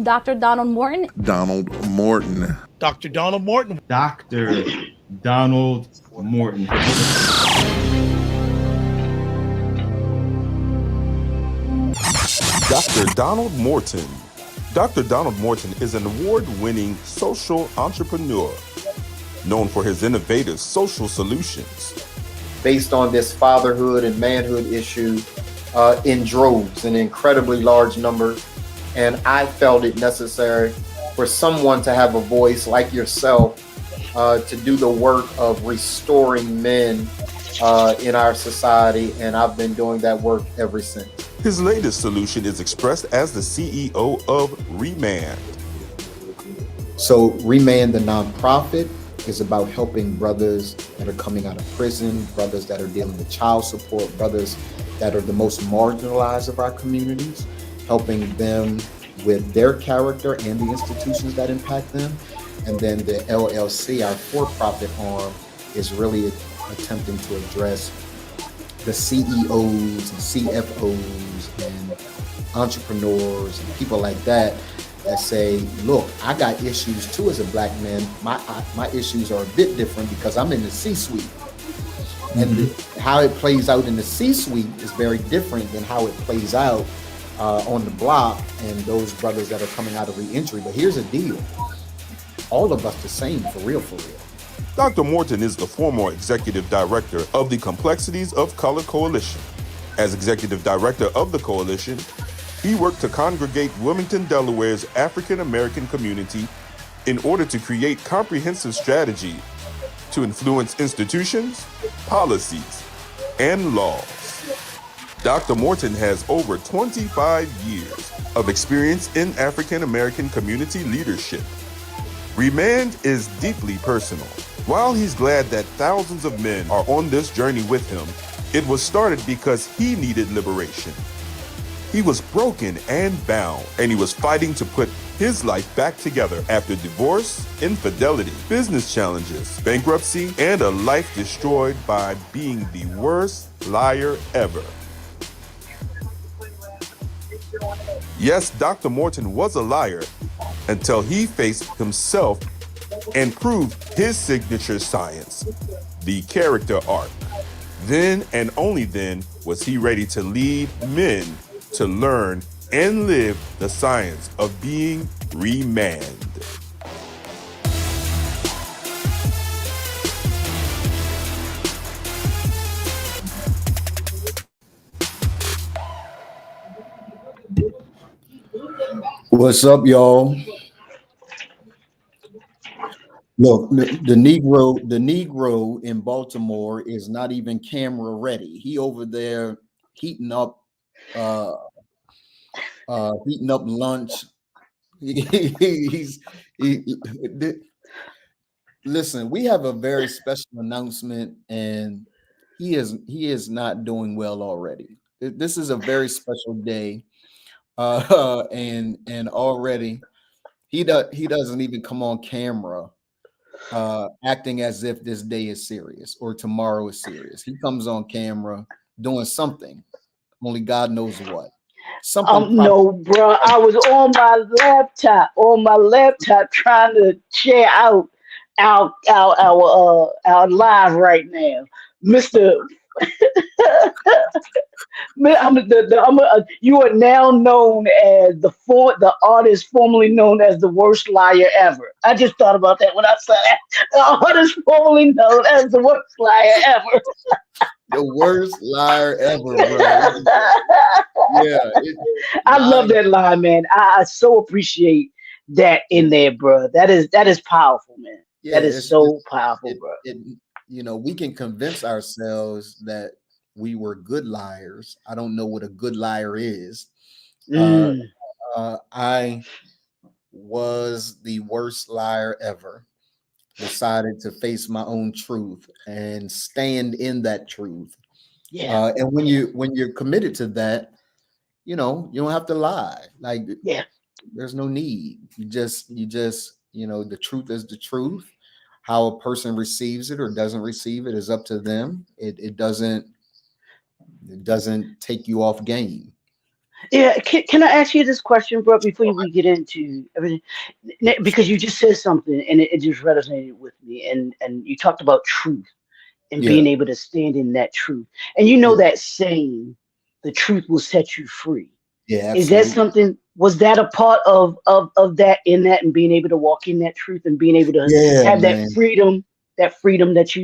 Dr. Donald Morton. Donald Morton. Dr. Donald Morton. Dr. Donald Morton. Dr. Donald Morton. Dr. Donald Morton is an award-winning social entrepreneur known for his innovative social solutions. Based on this fatherhood and manhood issue in droves, in incredibly large numbers. And I felt it necessary for someone to have a voice like yourself to do the work of restoring men in our society. And I've been doing that work ever since. His latest solution is expressed as the CEO of ReManned. So ReManned, the nonprofit, is about helping brothers that are coming out of prison, brothers that are dealing with child support, brothers that are the most marginalized of our communities, helping them with their character and the institutions that impact them. And then the LLC, our for-profit arm, is really attempting to address the CEOs and CFOs and entrepreneurs and people like that say, look, I got issues too as a black man. My issues are a bit different because I'm in the C-suite. Mm-hmm. And how it plays out in the C-suite is very different than how it plays out on the block and those brothers that are coming out of re-entry. But here's the deal. All of us the same, for real, for real. Dr. Morton is the former executive director of the Complexities of Color Coalition. As executive director of the coalition, he worked to congregate Wilmington, Delaware's African-American community in order to create comprehensive strategy to influence institutions, policies, and laws. Dr. Morton has over 25 years of experience in African-American community leadership. ReManned is deeply personal. While he's glad that thousands of men are on this journey with him, it was started because he needed liberation. He was broken and bound, and he was fighting to put his life back together after divorce, infidelity, business challenges, bankruptcy, and a life destroyed by being the worst liar ever. Yes, Dr. Morton was a liar until he faced himself and proved his signature science, the character arc. Then and only then was he ready to lead men to learn and live the science of being ReManned. What's up, y'all? Look, the Negro in Baltimore is not even camera ready. He over there heating up lunch. Listen, we have a very special announcement, and he is not doing well already. This is a very special day, and already he doesn't even come on camera acting as if this day is serious or tomorrow is serious. He comes on camera doing something, only God knows what. No, bro. I was on my laptop trying to share out our live right now, Mister. You are now known as the artist formerly known as the worst liar ever. I just thought about that when I said that. The artist formerly known as the worst liar ever. The worst liar ever, bro. Yeah, I love that line, man. I so appreciate that in there, bro. That is powerful, man. Yeah, that is so powerful, bro. We can convince ourselves that we were good liars. I don't know what a good liar is. I was the worst liar ever. Decided to face my own truth and stand in that truth. Yeah. And when you're committed to that, you don't have to lie. Like, yeah, there's no need. You just the truth is the truth. How a person receives it or doesn't receive it is up to them. It doesn't take you off game. Yeah, can I ask you this question, bro, before we get into everything? Because you just said something and it just resonated with me, and you talked about truth and being Yeah, able to stand in that truth. And you know yeah, that saying, the truth will set you free. yeah, Is that absolutely. something? Was that a part of that in that and being able to walk in that truth and being able to Yeah, have man. that freedom that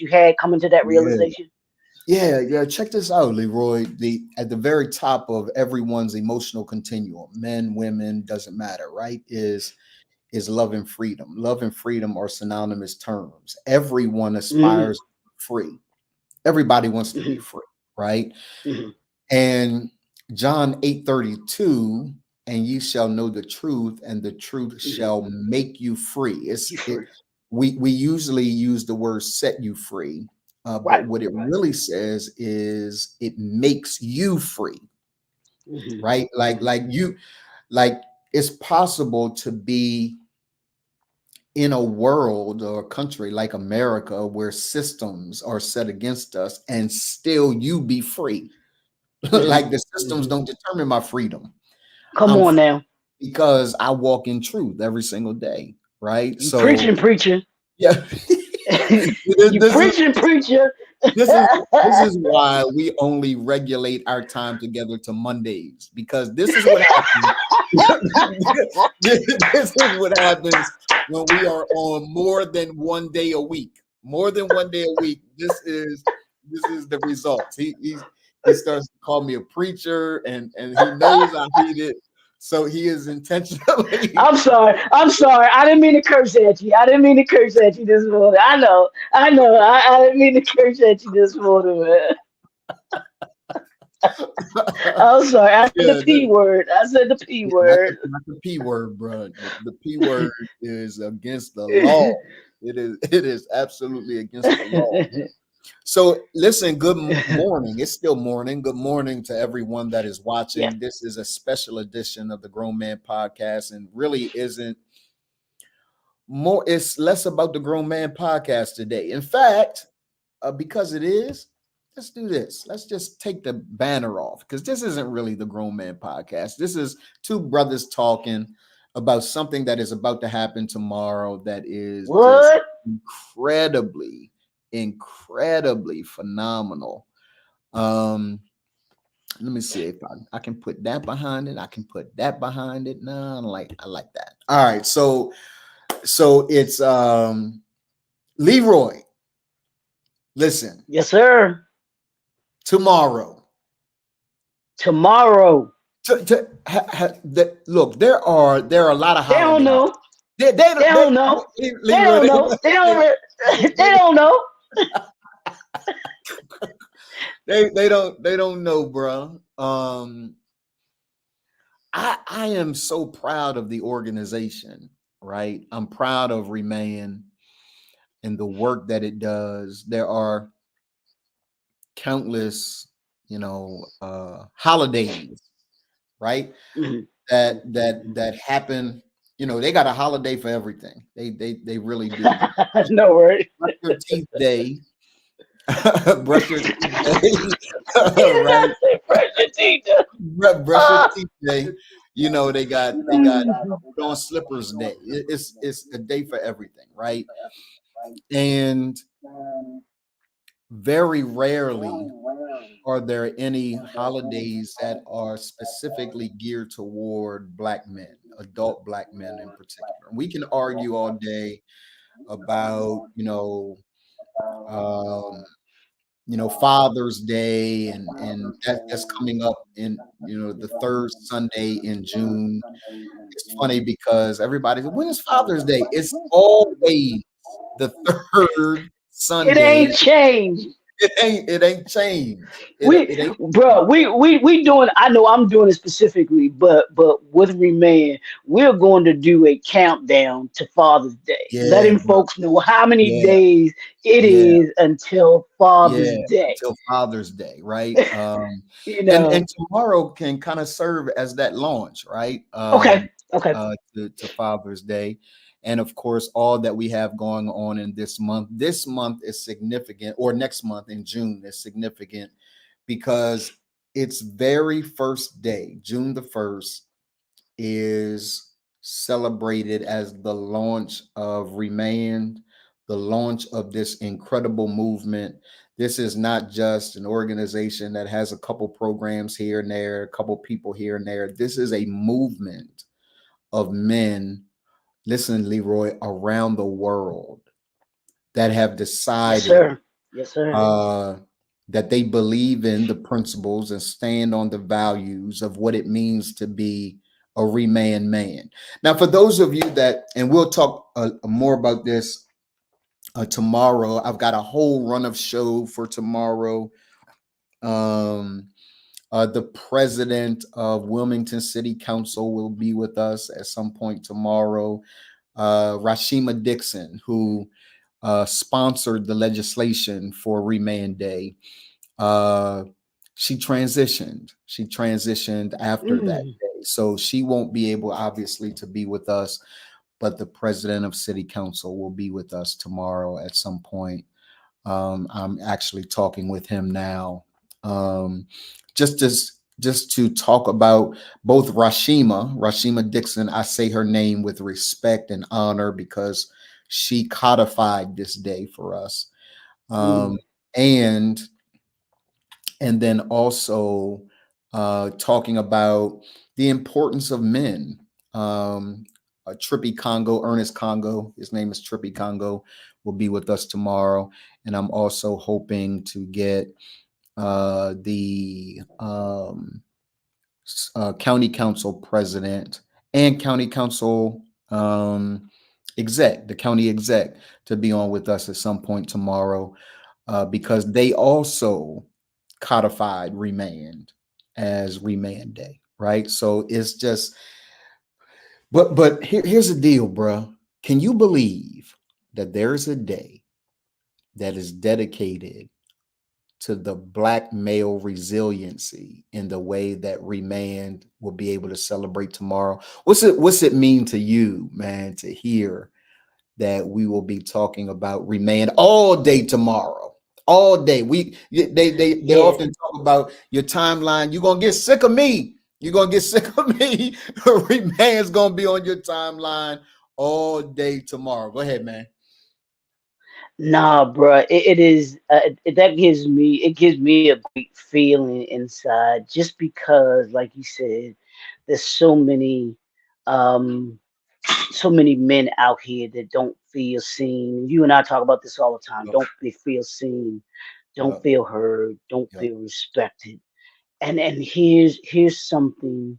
you had coming to that Yeah. realization? Yeah, yeah. Check this out, Leroy. The at the very top of everyone's emotional continuum, men, women, doesn't matter, right? Is love and freedom. Love and freedom are synonymous terms. Everyone Mm-hmm. aspires to be free. Everybody wants to be Mm-hmm. free, right? Mm-hmm. And John 8:32, and you shall know the truth, and the truth Mm-hmm. shall make you free. You It's it free. we usually use the word set you free, but Right. what it really says is it makes you free, Mm-hmm. right? Like it's possible to be in a world or a country like America where systems are set against us and still you be free. Mm-hmm. Like the systems Mm-hmm. don't determine my freedom. Come I'm on free now. because I walk in truth every single day, right? You So preaching, preacher. yeah, You this is preaching, preacher. this is this is why we only regulate our time together to Mondays, because this is what happens. This is what happens when we are on more than one day a week. More than one day a week. This is the results. He starts to call me a preacher, and he knows I hate it, so he is intentionally. I'm sorry. I'm sorry. I didn't mean to curse at you. I didn't mean to curse at you this morning. I know. I know. I didn't mean to curse at you this morning, man. I'm sorry. I said the Yeah, P word. I said the P yeah, not word. the P word, bro. The P word is against the law. It is absolutely against the law. So listen, morning. It's still morning. Good morning to everyone that is Yes. watching. This is a special edition of the Grown Man Podcast, and really isn't more, it's less about the Grown Man Podcast today. In fact, because it is, let's do this. Let's just take the banner off, because this isn't really the Grown Man Podcast. This is two brothers talking about something that is about to happen tomorrow that is just What? incredibly, incredibly phenomenal. Um, Let me see if I can put that behind it. I can put that behind it. No, I like that. All right, so it's Leroy. Listen, Yes, sir. tomorrow. Tomorrow. Look, there are a lot of They don't holidays. know. They They don't don't know. They Leroy, don't know. They don't. They they, don't know. they don't know, bro. I am so proud of the organization, right? I'm proud of ReManned and the work that it does. There are countless, holidays, right? Mhm. That happen. They got a holiday for everything. They really do. No worries. Brush your teeth day. Brush your teeth day. He did not Right? say pressure teacher. Brush your teeth day. They got put on slippers day. It's a day for everything, right? And very rarely are there any holidays that are specifically geared toward Black men, adult Black men in particular. And we can argue all day about, um, Father's Day, and that's coming up in, the third Sunday in June. It's funny because everybody, when is Father's Day? It's always the third It Sunday. ain't changed. It ain't changed. It, We, it ain't bro, we doing. I know I'm doing it specifically, but with Remain, we're going to do a countdown to Father's Day, Yeah, letting bro. folks know how many Yeah, days it yeah, is until yeah. Father's Day. Until Father's Day, right? You And know. tomorrow can kind of serve as that launch, right? Okay. Okay. To Father's Day. And of course, all that we have going on in this month. This month is significant, or next month in June is significant because its very first day, June the 1st, is celebrated as the launch of ReManned, the launch of this incredible movement. This is not just an organization that has a couple programs here and there, a couple people here and there. This is a movement of men, listen, Leroy, around the world that have Yes, decided sir. Yes, sir. uh, that they believe in the principles and stand on the values of what it means to be a reman man. Now, for those of you that, and we'll talk more about this tomorrow. I've got a whole run of show for tomorrow. Um, the president of Wilmington City Council will be with us at some point tomorrow. Rashima Dixon, who sponsored the legislation for Remand Day. She transitioned. She transitioned after that Mm. day. So she won't be able, obviously, to be with us, but the president of City Council will be with us tomorrow at some point. I'm actually talking with him now. Um, just as just to talk about both Rashima Dixon. I say her name with respect and honor because she codified this day for us. Um, Mm. and and then also talking about the importance of men. Trippy Congo, Ernest Congo, his name is Trippy Congo, will be with us tomorrow. And I'm also hoping to get the county council president and county council exec, the county exec, to be on with us at some point tomorrow because they also codified remand as remand day, right? So it's just, but here's the deal, bro. Can you believe that there's a day that is dedicated to the black male resiliency in the way that Remand will be able to celebrate tomorrow? What's it mean to you, man, to hear that we will be talking about Remand all day tomorrow? All day. They Yeah. often talk about your timeline. You're gonna get sick of me. You're gonna get sick of me. Remand's gonna be on your timeline all day tomorrow. Go ahead, man. Nah, bruh, it is that gives me a great feeling inside just because, like you said, there's um so many men out here that don't feel seen. You and I talk about this all the time. Yep, Feel seen, don't yep, feel heard, don't yep. feel respected. And here's something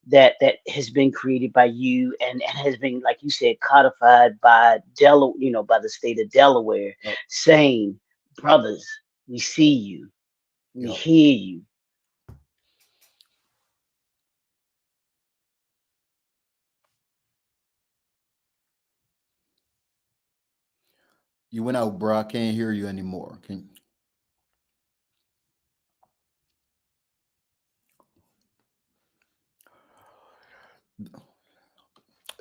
that has been created by you and has been, like you said, codified by by the state of Delaware, Yep, saying, brothers, we see you, we yep. hear you. You went out, bro. I can't hear you anymore.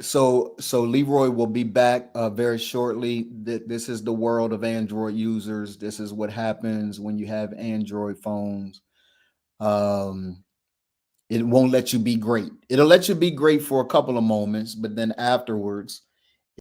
So Leroy will be back very shortly. This is the world of Android users. This is what happens when you have Android phones. Um, it won't let you be great. It'll let you be great for a couple of moments, but then afterwards,